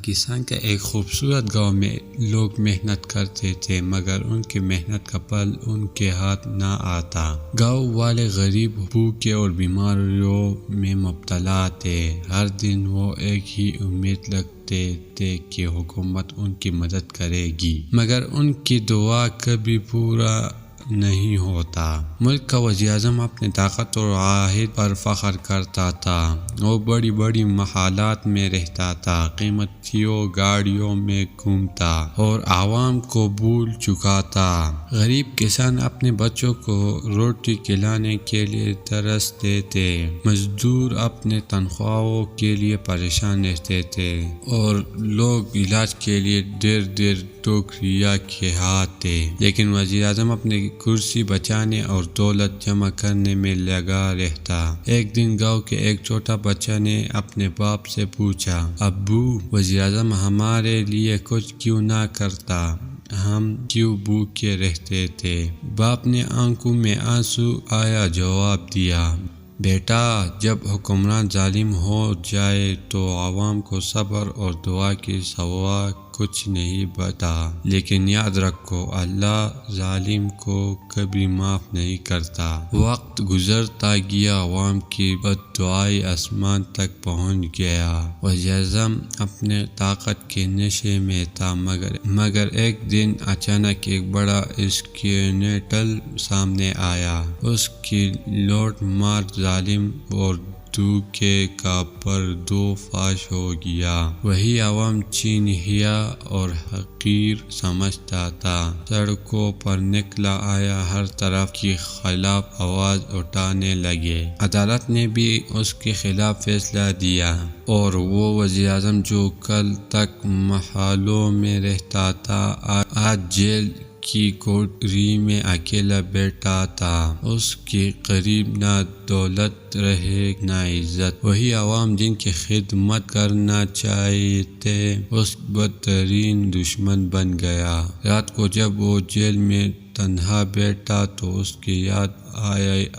پاکستان کا ایک خوبصورت گاؤں میں لوگ محنت کرتے تھے مگر ان کی محنت کا پھل ان کے ہاتھ نہ آتا۔ گاؤں والے غریب، بھوکے اور بیماریوں میں مبتلا تھے۔ ہر دن وہ ایک ہی امید رکھتے تھے کہ حکومت ان کی مدد کرے گی، مگر ان کی دعا کبھی پورا نہیں ہوتا۔ ملک کا وزیر اعظم اپنی طاقت اور عہد پر فخر کرتا تھا۔ وہ بڑی بڑی محلات میں رہتا تھا، قیمتیوں گاڑیوں میں گھومتا اور عوام کو بھول چکا تھا۔ غریب کسان اپنے بچوں کو روٹی کھلانے کے لیے ترستے تھے، مزدور اپنے تنخواہوں کے لیے پریشان رہتے تھے اور لوگ علاج کے لیے دیر دیر ٹوکریاں کے ہاتھ تھے۔ لیکن وزیر اعظم اپنی کرسی بچانے اور دولت جمع کرنے میں لگا رہتا۔ ایک دن گاؤں کے ایک چھوٹا بچہ نے اپنے باپ سے پوچھا، ابو، وزیر اعظم ہمارے لیے کچھ کیوں نہ کرتا؟ ہم کیوں بھوکے رہتے تھے؟ باپ نے آنکھوں میں آنسو آیا جواب دیا، بیٹا، جب حکمران ظالم ہو جائے تو عوام کو صبر اور دعا کے سوا کچھ نہیں بچتا۔ لیکن یاد رکھو، اللہ ظالم کو کبھی معاف نہیں کرتا۔ وقت گزرتا گیا، عوام کی بد دعائی آسمان تک پہنچ گیا۔ وزیر اعظم اپنے طاقت کے نشے میں تھا مگر ایک دن اچانک ایک بڑا اسکینڈل سامنے آیا۔ اس کی لوٹ مار ظالم اور دھوکے کا پردہ فاش ہو گیا۔ وہی عوام چینیا اور حقیر سمجھتا تھا، سڑکوں پر نکلا آیا، ہر طرف کے خلاف آواز اٹھانے لگے۔ عدالت نے بھی اس کے خلاف فیصلہ دیا اور وہ وزیر اعظم جو کل تک محلوں میں رہتا تھا آج جیل کی کوٹری میں اکیلا بیٹھا تھا۔ اس کے قریب نہ دولت رہے نہ عزت۔ وہی عوام جن کی خدمت کرنا چاہتے اس بدترین دشمن بن گیا۔ رات کو جب وہ جیل میں تنہا بیٹھا تو اس کی یاد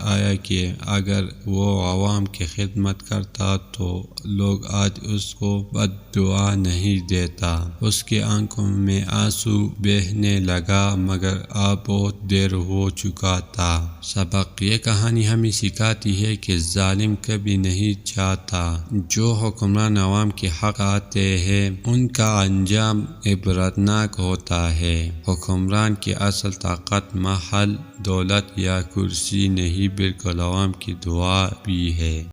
آیا کہ اگر وہ عوام کی خدمت کرتا تو لوگ آج اس کو بد دعا نہیں دیتا۔ اس کی آنکھوں میں آنسو بہنے لگا مگر اب بہت دیر ہو چکا تھا۔ سبق: یہ کہانی ہمیں سکھاتی ہے کہ ظالم کبھی نہیں چاہتا۔ جو حکمران عوام کے حق آتے ہیں ان کا انجام عبرتناک ہوتا ہے۔ حکمران کی اصل طاقت محل، دولت یا کرسی نہیں بلکہ عوام کی دعا بھی ہے۔